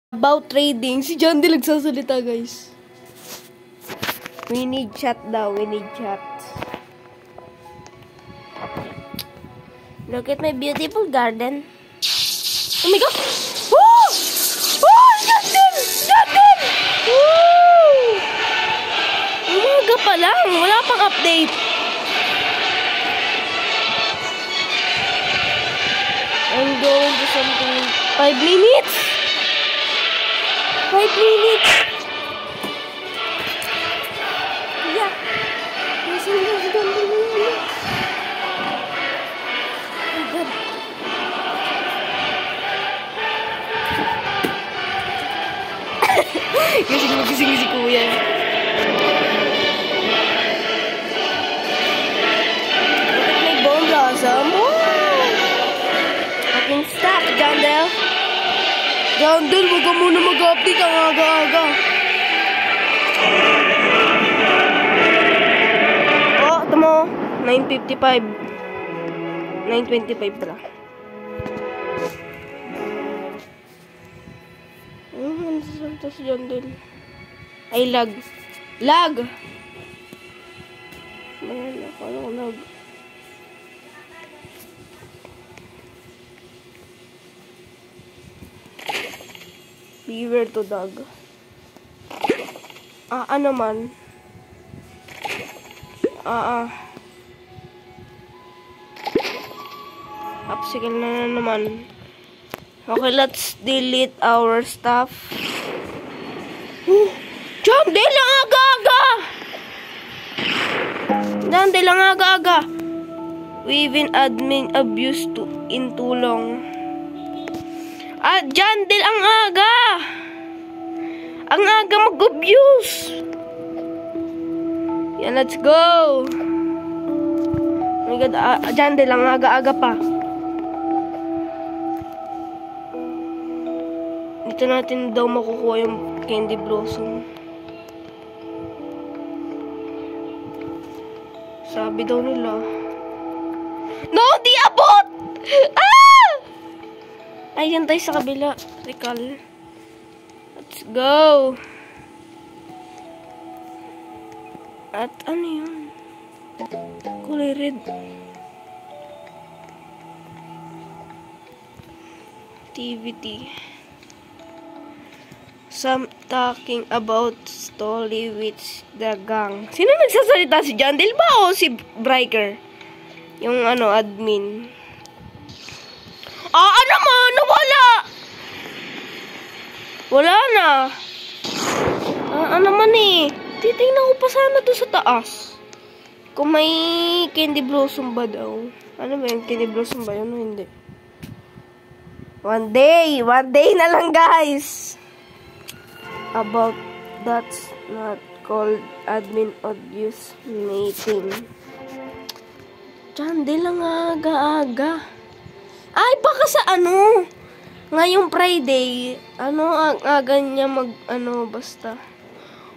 About trading, si John D nagsasalita, guys. We need chat daw, we need chat. Look at my beautiful garden. Oh my God! Oh! Oh! John D! John D! Woo! Umaga pa lang, wala pang update. I'm going to something. 5 minutes! 5 minutes! Yeah! Nasaan na si John D? Oh my God! Gising si Kuya. Look at my bone blossom. Wow! Aking stack, John Del. John Del, huwag ka muna mag-update ang aga-aga. Oh, ito mo. 9:55. 9:25 pala. Ito si John Del. Ay, lag. Lag! Ayan, akala ko lag. Beware to dog. Ano man? Upsicle na naman. Okay, let's delete our stuff. John Del, ang aga-aga! John Del, ang aga-aga. We've been admin abused in too long. John Del, ang aga! Ang aga mag-abuse! Yan, let's go! Oh my God, John Del, ang aga-aga pa. Dito natin daw makukuha yung candy blossom. Sabi daw nila. No, di abot! Ah! Ayan tayo sa kabila. Rikal. Let's go. At ano yun? Kulay red. TVT. Some talking about story with the gang. Sino nagsasalita? Si John Del ba o si Briker? Yung admin. Ano mo? Nawala! Wala na. Ano man eh. Titingnan ko pa sana doon sa taas. Kung may candy blossom ba daw. Ano ba yung candy blossom ba yun o hindi? One day na lang, guys. About that's not called admin abuse meeting. John Del, lang aga-aga. Ay, baka sa ngayong Friday, ang aga niya basta.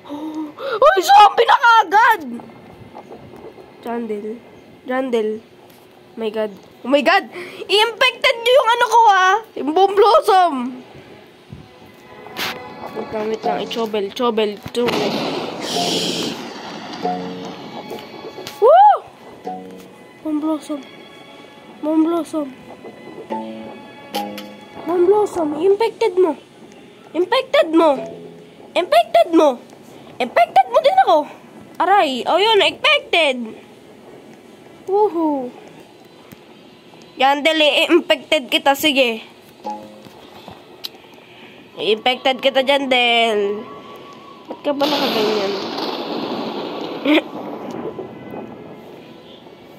Oh, zombie na kaagad! John Del. Oh my God. Oh my God! I-infected niyo yung ko yung bomb blossom. Gamit lang, chobel. Woo! Bomb blossom. Infected mo din ako. Aray, yun, infected. Woohoo. Yan, dali, infected kita, sige. Infected kita dyan, Del. Ba't ka ba nakaganyan?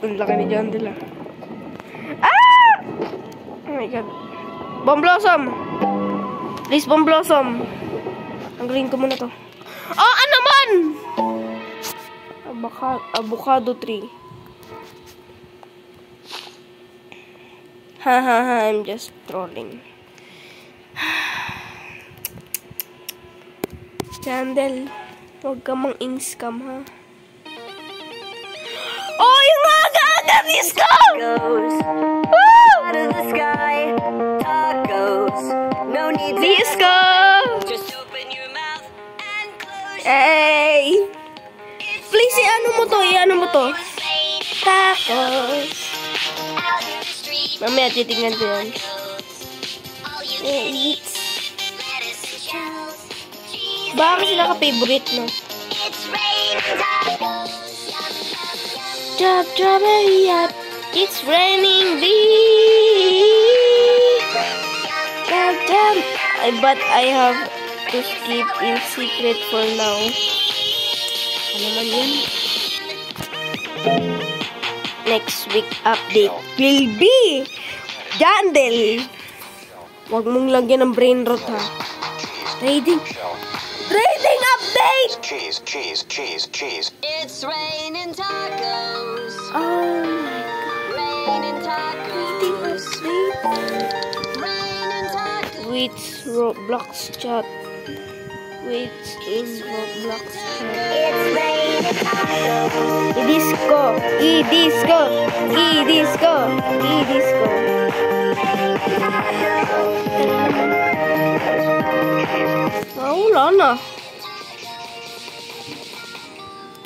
Ang laki ni John Del, Oh my God. Bomb blossom. Please, bomb blossom. Ang green ko muna to. Ano man? Avocado tree. I'm just trolling. John Del, huwag ka mang in-scam, ha? Yung aga-aga, disco! Woo! Out of the sky, tacos. No need to disco! mo to, ano mo to. Tacos. Mamaya titignan ko yan. Baka kasi naka-favorite, no? Chop, chop, yap. It's raining big. Chop, chop. But I have to keep in secret for now. Ano naman yun? Next week update will be Jandel. Huwag mong lagyan ng brain rot, ha? Trading update! Cheese. It's raining tacos. Oh my god. Raining Trading tacos. update. Raining tacos. With Roblox chat. Wait in Roblox chat. It's raining tacos. I-disco.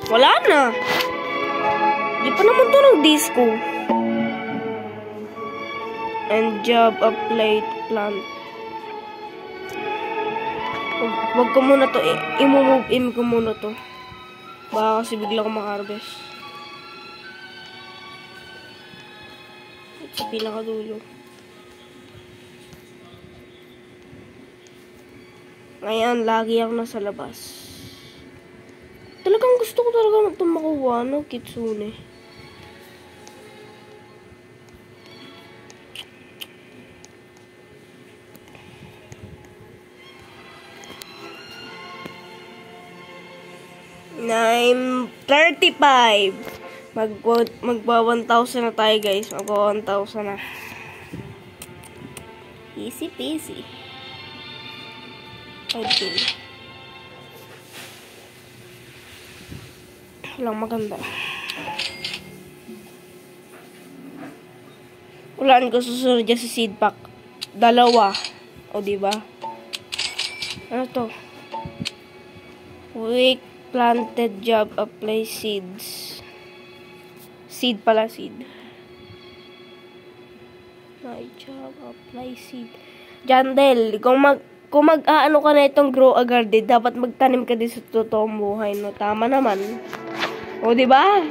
Wala na. Di pa naman to ng disco. And job applied plant. Wag ko muna to. I-move in ko muna to. Baka kasi bigla ko maka-harvest. Sa pinakadulo. Ngayon, lagi ako nasa labas. Talagang gusto ko talaga itong makuha, no? Kitsune. I'm 35. Magba 1,000 na tayo, guys. Magba 1,000 na. Easy peasy. Okay. Walang maganda. Walaan ko susunod dyan sa seed pack. 2. O, diba? Ano to? Week planted job apply seeds. Seed pala, seed. My job apply seed. Jandel, kung mag-aano ka na itong grow a garden, dapat magtanim ka din sa totoong buhay, no? Tama naman. O, diba?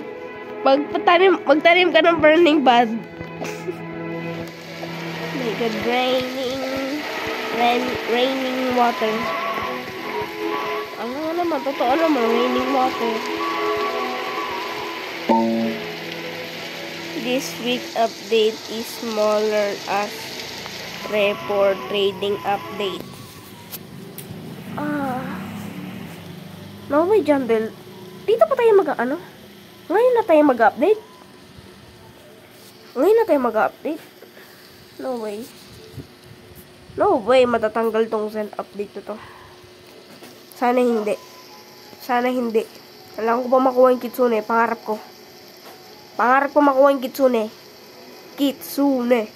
Magtanim ka ng burning bud. My God, raining water. Ano naman, totoo naman, raining water. This week update is smaller as report trading update. No way, Jandel. Dito pa tayo mag-ano? Ngayon na tayo mag-update? No way. No way, matatanggal tong send update na to. Sana hindi. Alam ko pa makuha yung kitsune. Pangarap ko makuha yung kitsune. Kitsune.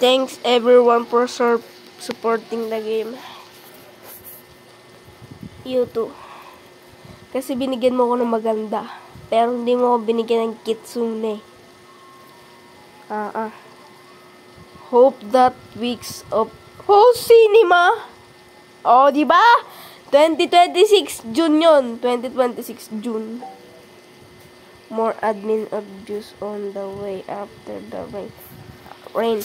Thanks everyone for supporting the game. You too. Kasi binigyan mo ko ng maganda. Pero hindi mo ako binigyan ng kitsune. Hope that weeks of cinema. Oh, di ba? 2026 June yun. 2026 June. More admin abuse on the way after the rain.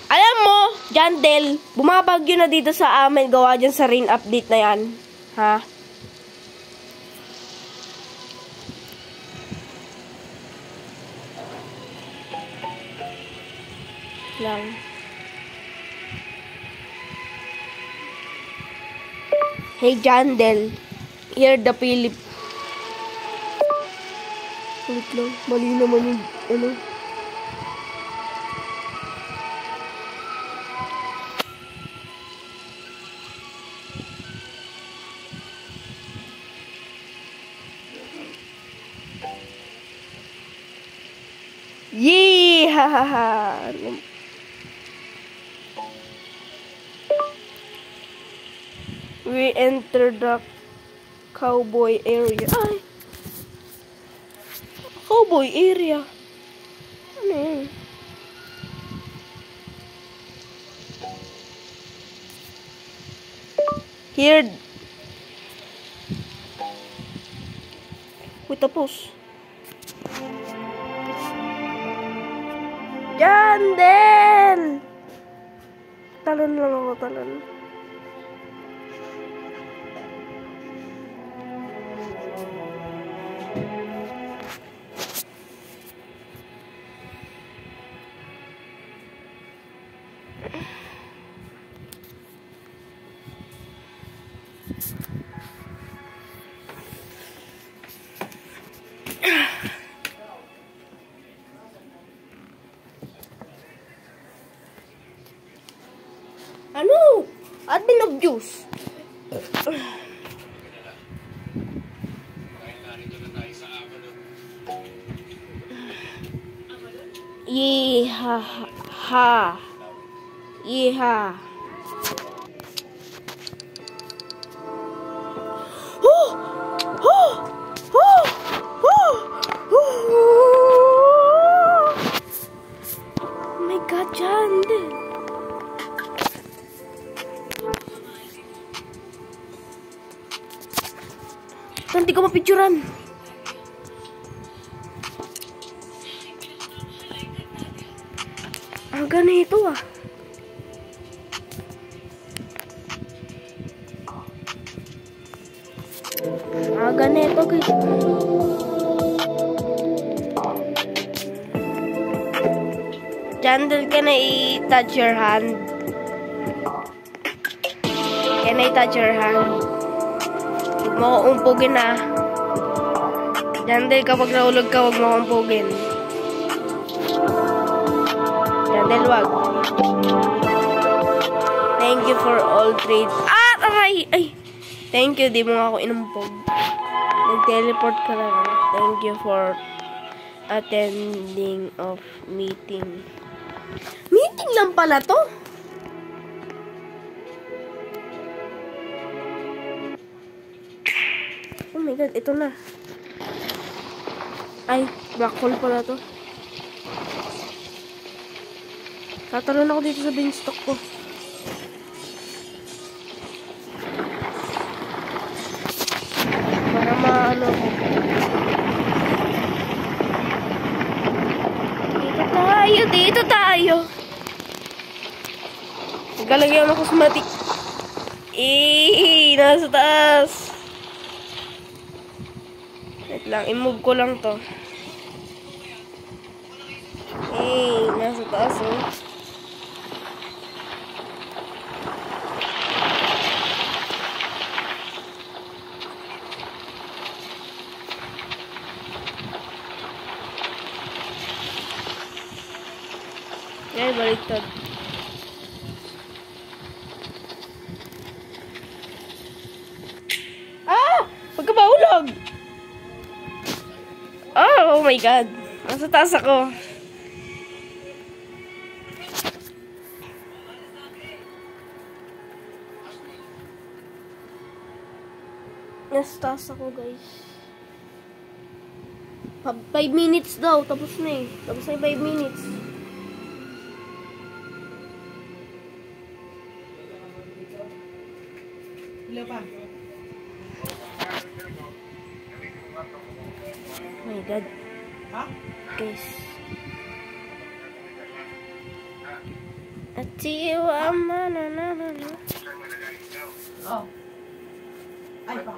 Alam mo, Jandel, bumabagyo na dito sa amin. Gawa dyan sa rain update na yan. Ha? lang. Hey, Jandel. Here the Philip. Wait lang. Mali naman yung, ano. Yee! Ha ha ha! We enter the cowboy area. Ay! Cowboy area. Ano yun? Here. Wait, tapos. Jandel! Talon lang ako, talon. Ano? Admin of juice. Yeeha ha. Yeeha. Oh! Oh! Oh! Oh! Oh my God, Jandel. Hindi ko mapicturan. Ang ganito ah. Ang ganito guys. Jandel, can I touch your hand? Can I touch your hand? Huwag mo ko umpugin ah. Jandel, kapag nahulog ka, huwag mo ko umpugin. Jandel, wag. Thank you for all trades. Ah! Aray! Ay! Thank you, di mo nga ako inumpog. Nag-teleport ka lang. Thank you for attending of meeting. Meeting lang pala to? Oh my God, ito na. Ay, black hole pala to. Tatalon ako dito sa beanstalk ko. Para maano ko. Dito tayo. Naglalagay ako ng cosmetic. Nasa taas. Wait lang, i-move ko lang to. Nasa taas oh. Ay, baliktad. Ah! Pagkabahulog! Oh my God. Nasa taas ako. Nasa taas ako, guys. 5 minutes daw. Tapos na eh. Tapos na 5 minutes. Hello pa. Oh my God. Ha? Guys. Atiwa mananana. Oh. Ay pa.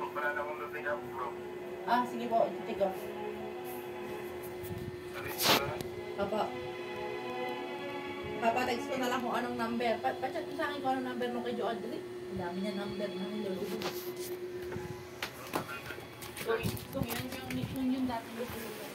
Sige po. Take off. Papa. Papa, text ko na lang kung anong number. Pa-chat ko sa akin kung anong number mo kay Joel. Dali. dami niya number na nilulubog. Kung yung dati nilulubog.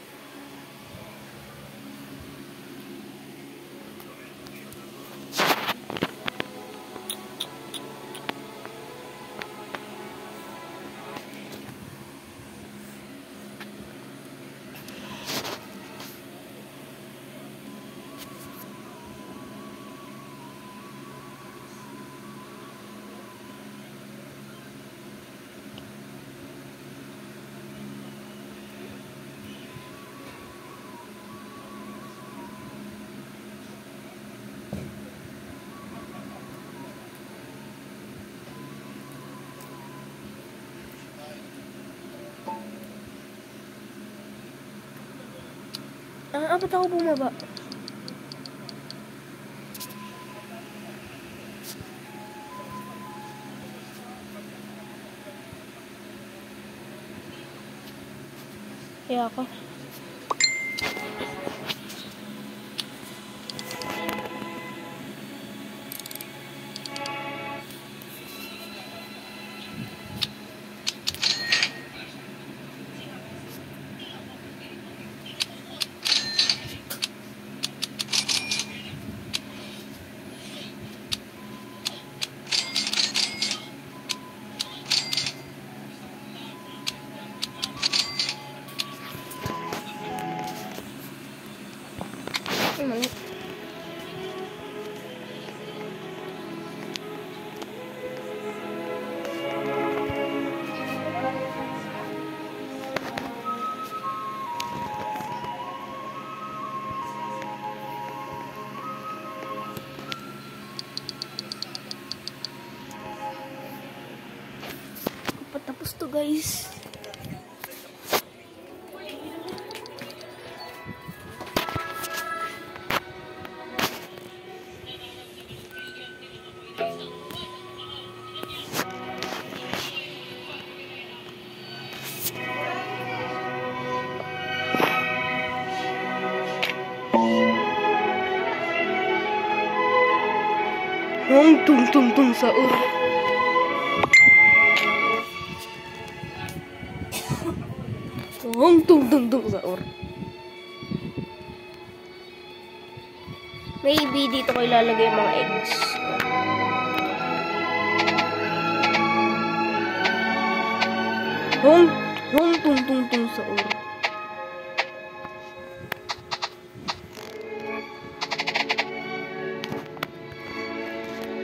Ba't ako bumaba? Kaya ako. Mali. Patapos to, guys. Hong tung tung tung saur. Hong tung tung tung saur. Maybe dito ko ilalagay yung mga eggs. Hong tung tung tung saur.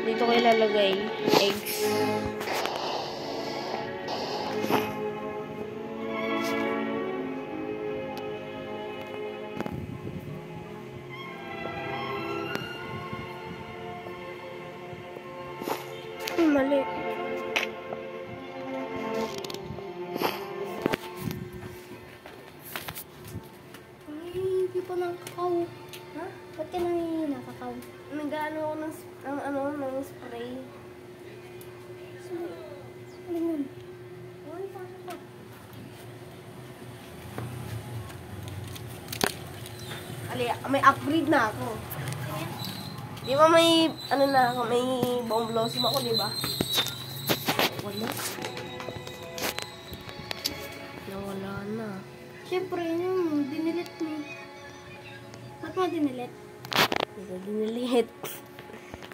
Dito ko ilalagay eggs. Mali. Ay, hindi pa ng kakao. Ha? Ba't ka nangingi na kakao? Nag-ano ako ng spray. Ano yun? Ay, pasok ka. Ali, may upgrade na ako. Di ba may, ano na ako, may bomb blossom ako, di ba? Wala. Nawala na. Siyempre, yun mo, dinilit mo. Ba't mo dinilit? Hindi ko dinilit.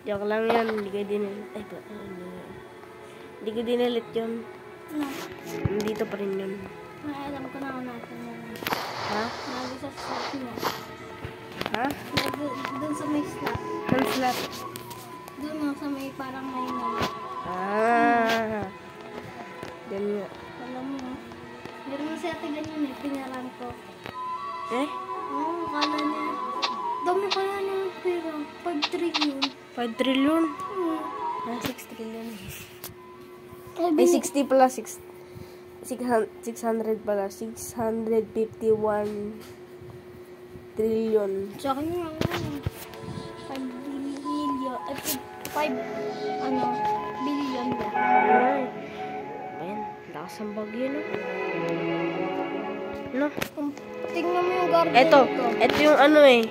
Joke lang yan, hindi ko dinilit. Ay, hindi ko dinilit yun. Ano? Dito pa rin yun. Ay, alam ko na natin na. Ha? Lagi sa slot niya. Ha? Doon sa may slot. Hand slap. Doon mo sa may parang may may. Ah. Yan nga. Alam mo. Meron mo si ate ganyan eh, pinaran ko. Eh? Oo, kala niya. Dami kaya niya ng pera. 5 trillion. 5 trillion? Hmm. 6 trillion. Ay, Ay, 60 plus 600 pala. 651 trillion. Sa akin yung 5 billion. 5, ano, billion ba? Ay. Ayan, lakas ang bagyo, no? No? Tingnan mo yung garden Eto ko. yung ano eh.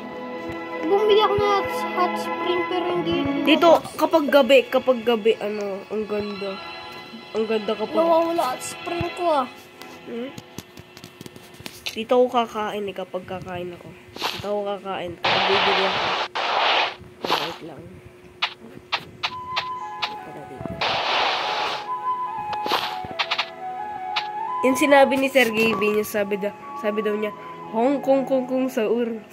Bumili ako na hot spring pero hindi. Dito, kapag gabi, ano, ang ganda. Ang ganda kapag... Nawawala hot spring ko ah. Hmm? Dito ako kakain kapag kakain ako. Dito ako kakain. Kapag bibili ako. Wait lang. Para dito. Yung sinabi ni Sergey B niya, sabi daw niya, Hong Kong Saur.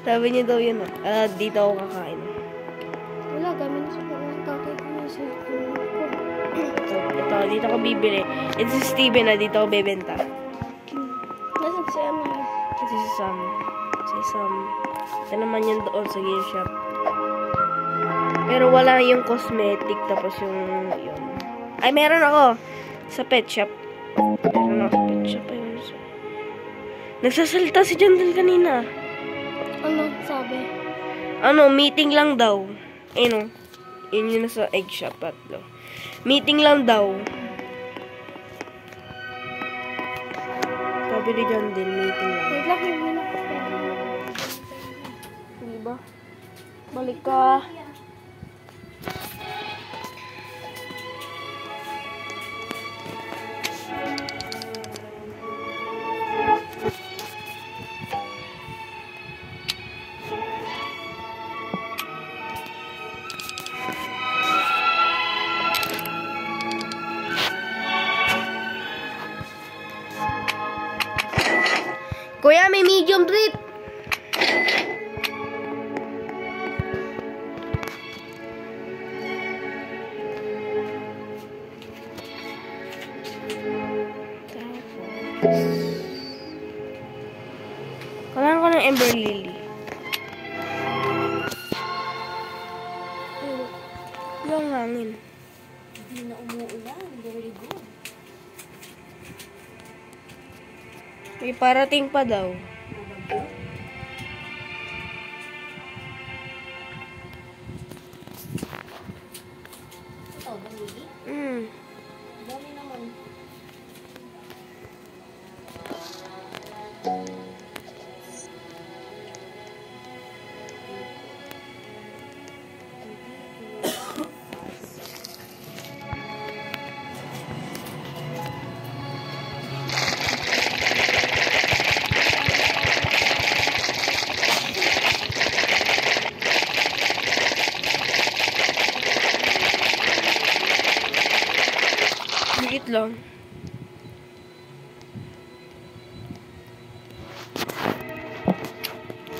Sabi niya daw yun, dito ako kakain. Wala, gamit na sa mga tatay ko na sa So, ito, dito ako bibili. Ito si Steven na dito ako bebenta. Nasaan siya na? Ito si Sam. Ito naman yun doon sa gift shop. Pero wala yung cosmetic, tapos yung yun. Ay, meron ako sa pet shop. Meron ako sa pet shop. Ayun. Nagsasalita si Jandel kanina. Ano sabi? Ano, meeting lang daw. Ayun, yun yun nasa egg shop at daw. Meeting lang daw. Sabi ni Jandel, meeting lang. Wait lang, hindi na. Hindi ba? Balik ka. Kuya, may medium treat. Kailangan ko ng Ember Lily. Yung hangin. Hindi na umuulan. Very good. May parating pa daw. Ito, bumili. Dami naman. Liit lang.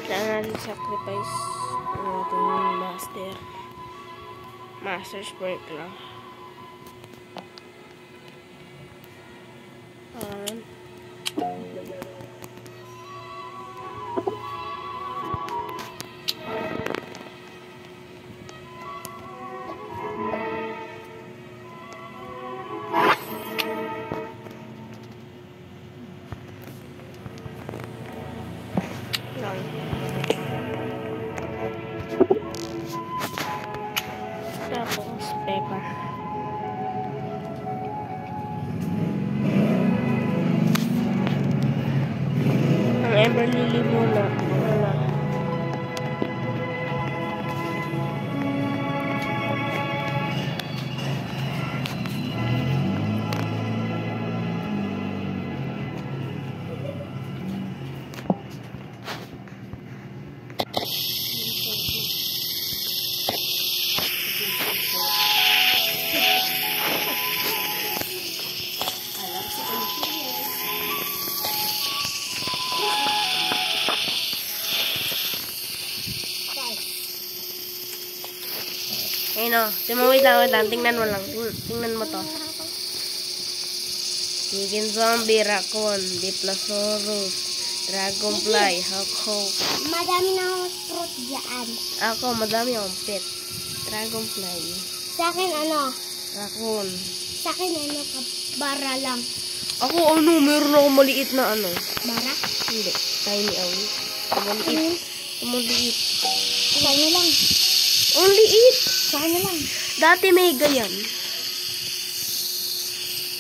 Kailangan natin sacrifice ang ating master sprint lang. Tapos, pepper. Ang Ember Lily muna. Wala. Ayun o. Wait lang. Tingnan mo lang. Tingnan mo to. Chicken zombie, raccoon, Diplosaurus, dragonfly, hawk. Madami na akong fruit dyan. Ako, madami akong pet. Dragonfly, Sa akin ano? raccoon. Sa akin ano? Bara lang. Ako, meron ako maliit na ano. Bara? Hindi. Tiny owl. Maliit. Sa akin lang. Ang liit. Sa akin lang. Dati mega yan.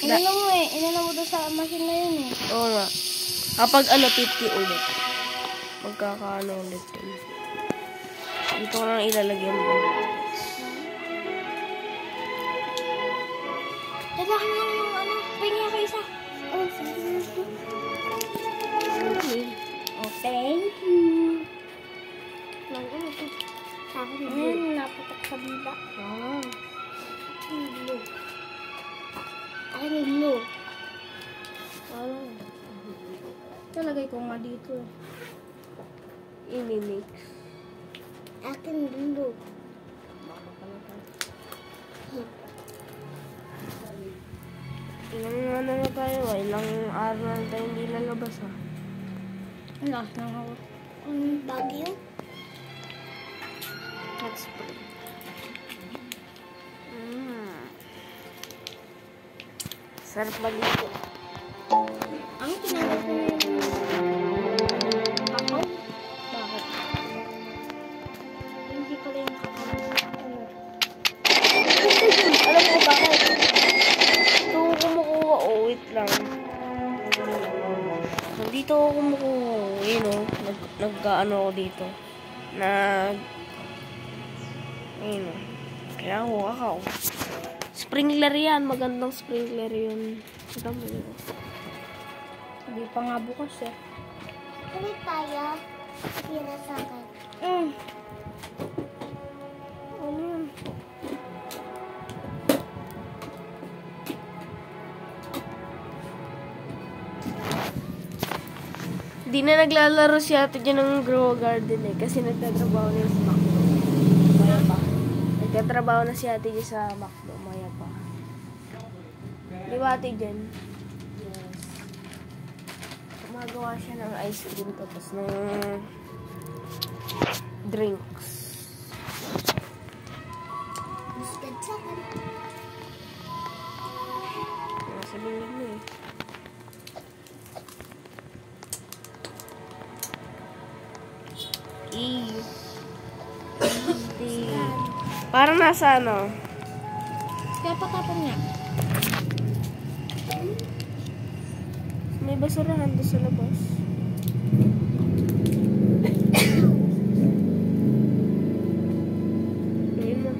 Inano mo eh. Inano mo doon sa machine na yun eh. Oo nga. Kapag 50 ulit. Magkakaano ulit yun. Dito ko lang ilalagay yung bullets. Kailangan lang yung ano. Pahingi ako isa. Oh, sige. Oh, thank you. Lang ano to? Sa akin din. Naputok sa bila. Ah. Blue. Akin yung blue. Ano? Talagay ko nga dito. Inimix. Akin blue. Ilang ano na tayo, ilang araw na tayo hindi lalabas ha. Last na ako. Bagyo? Hot spring. Sarap maligo. Ang tinanggap ko na yung kakao. Bakit? Hindi pala yung kakao. Alam mo bakit? Dito ako kumukuha. Oh, wait lang. Dito ako kumukuha. Yun o. Nag-ano ako dito. Ayun o. Kailangan ko kakao. Sprinkler yan. Magandang sprinkler yun. Ito mo yun. Hindi pa nga bukas eh. Ulit tayo. Tira sa akin. Ano yun? Di na naglalaro si ate dyan ng Grow Garden eh. Kasi nagtatrabaho na sa McDo. Maya pa. Nagtatrabaho na si ate dyan sa McDo. Maya pa. Di ba ate dyan? Yes. Gumagawa siya ng ice cream tapos ng drinks. Biscuit sa akin. Nasa bilig mo eh. Parang nasa ano? Kaya patapon niya. May basurahan doon sa labas. Ayun na.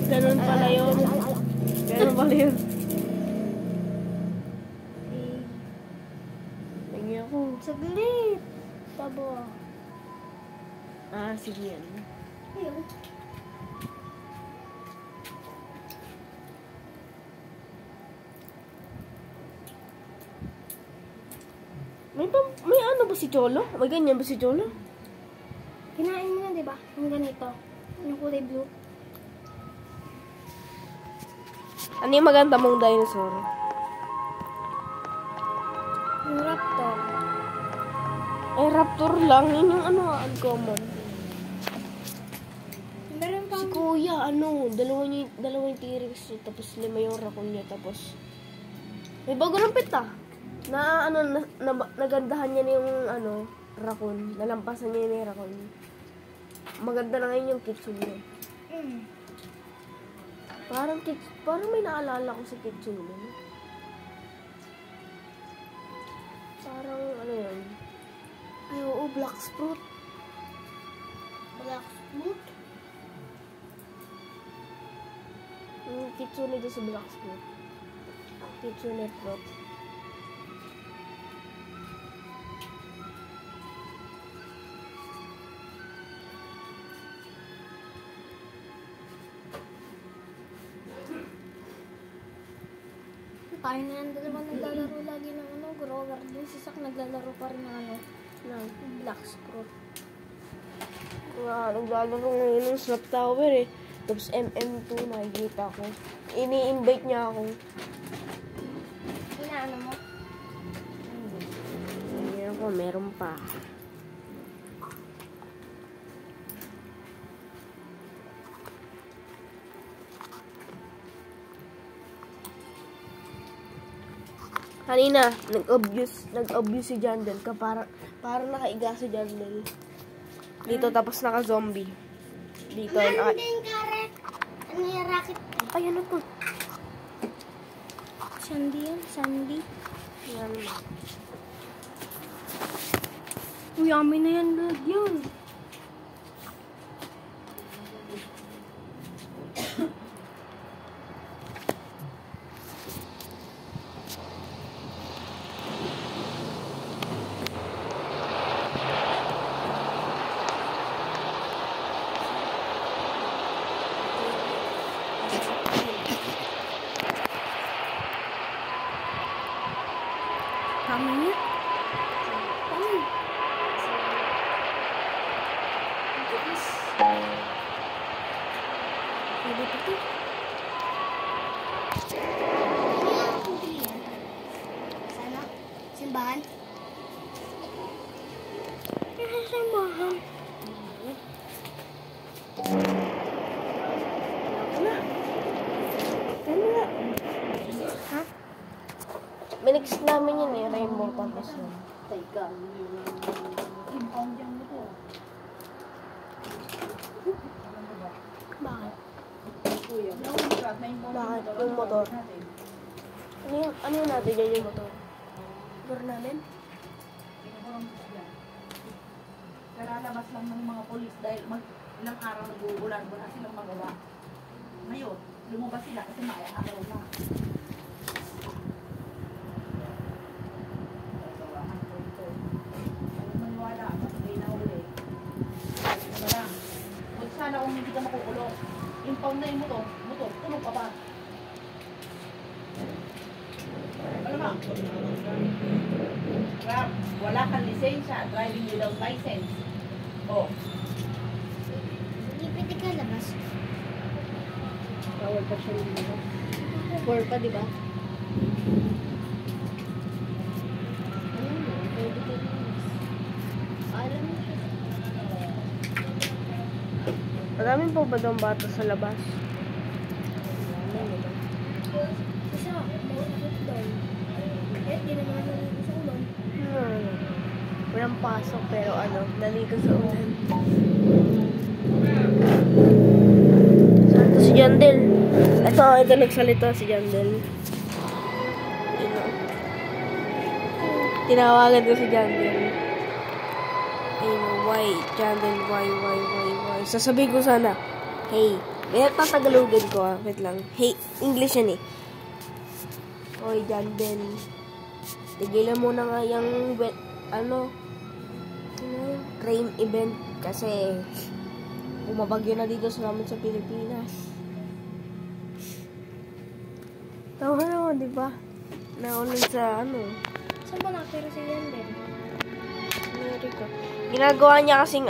Ganun pala yun. Ganun pala yun. Lagi ako. Saglit. Tabo. Ah, sige yan. Ayun. May ano ba si Cholo? May ganyan ba si Cholo? Kinain mo na, di ba? Yung ganito. Yung kulay blue. Ano yung maganda mong dinosaur? Yung raptor. Eh, raptor lang. Yun yung ano, uncommon. Meron Si pang... Kuya, ano, dalawang T-Rex niya, tapos 5 yung raccoon niya, tapos may bago ng pita. Na, ano, nagandahan niya na yung, ano, raccoon. Nalampasan niya na yung raccoon. Maganda na ngayon yung kitsune niya. Parang may naalala ko sa kitsune niya. Parang, ano yun? Ay, oo, black fruit. Black fruit. Yung kitsune doon sa black fruit. Kitsune fruit. Tayo na yung dalawa naglalaro lagi ng ano, Grow Garden. Si Sak naglalaro pa rin ng ano, ng black fruit. Naglalaro ngayon ng Snap Tower eh. Tapos MM2 nakikita ko. Ini-invite niya ako. Inaano mo? Hindi ako, meron pa. Kanina, nag-abuse si Jandel. Parang nakaiga si Jandel. Dito tapos naka-zombie. Dito. Ano din, Kare? Ano yung racket? Ay, ano to? Sandy yan, Sandy. Yan. Uy, amin na yan, Lord, yun. Tama niya. Tama. Pwede pa ito. Sana? Simbahan? Simbahan. Minix namin yun eh, rainbow tapos yun. Impound yung ito. Bakit? Kuya. May impound Bakit? yung Yung motor. natin. Ano yun natin dyan yung motor? Motor namin? Karalabas lang ng mga polis dahil ilang araw nag-uulan, wala silang magawa. Ngayon, lumabas sila kasi maaaraw na. Maniwala, kasi may nahuli. Ano lang, huwag sana kung hindi ka makukulong. Impound na yung motor, tulog ka pa. Ano ba? Grab, wala kang lisensya, driving without license. Oh, Hindi pwede ka labas. Bawal pa siya yung mga. 4 pa, di ba? Alam mo, pwede ka rin. Alam mo siya. Maraming po ba daw bata sa labas? Isa, mautot doon. Eh, di naman naligo sa ulan. Walang pasok pero naligo sa ulan. Saan to si Jandel? Ito nagsalita si Jandel. Tinawagan ko si Jandel. Why? Jandel, why? Sasabihin ko sana, hey. May nagtatagalogin ko wait lang. Hey, English yan eh. Oy, Jandel. Tigilan mo na nga yung rain event kasi bumabagyo na dito sa namin sa Pilipinas. Tawa naman, di ba? Naulan sa Saan ba nakatira si Yandel? Amerika. Ginagawa niya kasing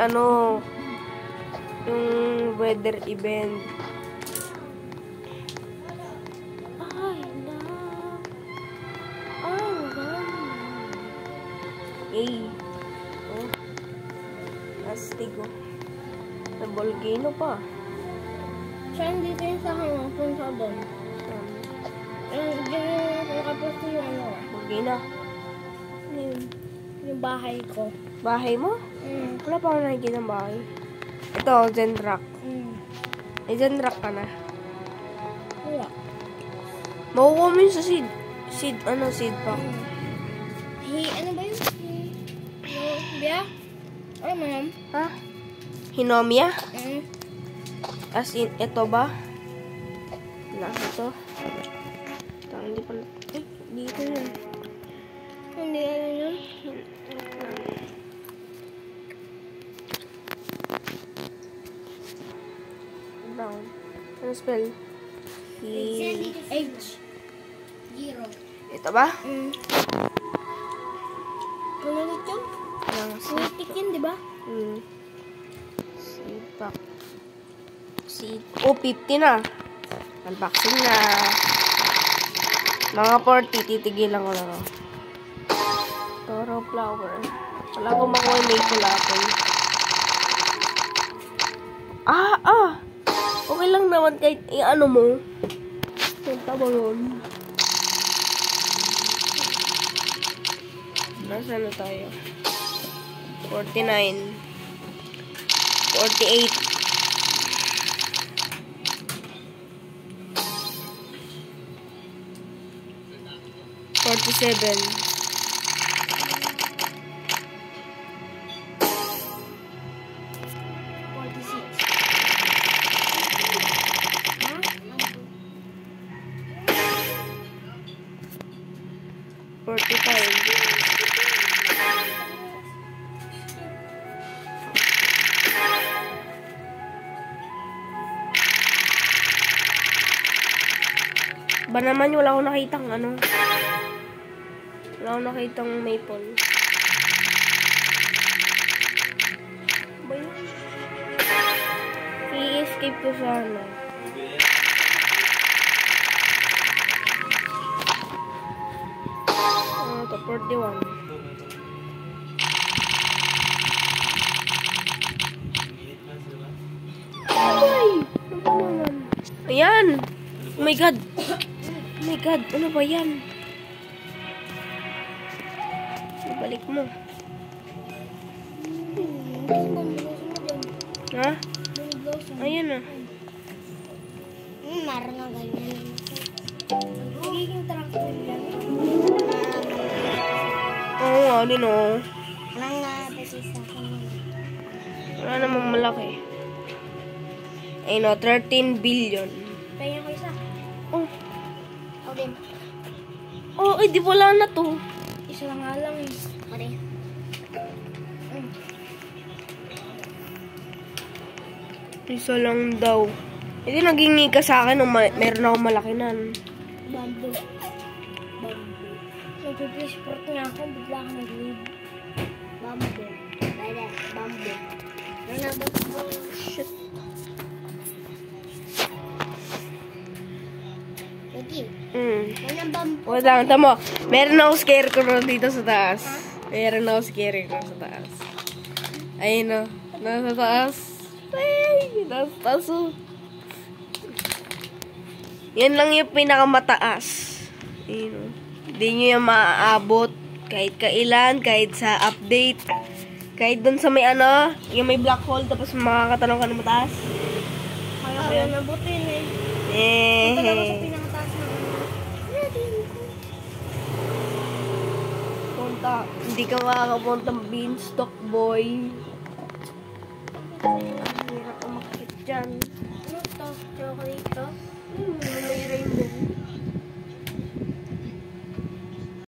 yung weather event. Oh. Astigo. Sa volcano pa. Saan dito yung sa hanggang punta doon? Diyan nakapos yung Volcano. yung bahay ko. Bahay mo? Wala pa ako nakikita ng bahay. Ito, Zendrack. May Zendrack ka na. Wala. Makukuha mo yun sa seed. Seed pa. Ano ba yun? Bia? Ano mo yan? Ha? Hinomia? Mm. As in, ito ba? Wala, ito. Ito, hindi pala. Dito yun. Hindi alam yun. Brown. Ano spell? H. 0. Ito ba? Ano ulit yun? Ang Politik yun, di ba? Seed pack. Seed. Oh, 50 na. Unboxing na. Mga 40, titigilan ko lang. Toro flower. Wala akong makuha yung maple apple. Okay lang naman kahit i-ano mo. Punta mo yun. Nasa na tayo? 49. 48. 47. Huh? 45. Ba naman wala akong nakitang ano. Wala akong nakitang maple. Ba yun? I-escape ko sana. Ano to? 41. Ay! Ano ba naman? Ayan! Oh my God! Oh my God! Ano ba yan? Ibalik mo. Ha? Ayan na. Meron na ganyan. Magiging tractor yan. Oo nga, din o. Walang napasi sa akin. Wala namang malaki. Ayun o, 13 billion. Kaya ko isa. Oh, Ako din. oh, di wala na to. Isa lang nga lang eh. Ako din. Isa lang daw. Hindi naging ka sa akin nung meron akong malaki nan. Bamboo. Bamboo. Nagpipisport nga ako, bigla ka nag-leave. Bamboo. Pwede. Bamboo. Ano na ba? Shit. Lagi. Hmm. Walang bamboo. Wait lang, tamo. Meron akong scarecrow dito sa taas. Meron akong scarecrow sa taas. Ayun o. Nasa taas. Ay! Nasa taas o. Yan lang yung pinakamataas. Ayun o. Hindi nyo yan maaabot. Kahit kailan, kahit sa update. Kahit dun sa may ano, yung may black hole, tapos makakatanong ka na mataas. Kaya ko yan nabutin eh. Eh. Talaga sa pinakataas na ano. Punta. Hindi ka makakapunta beanstalk boy. Ang hirap umakit dyan. Ano to? Chocolate to? May rainbow.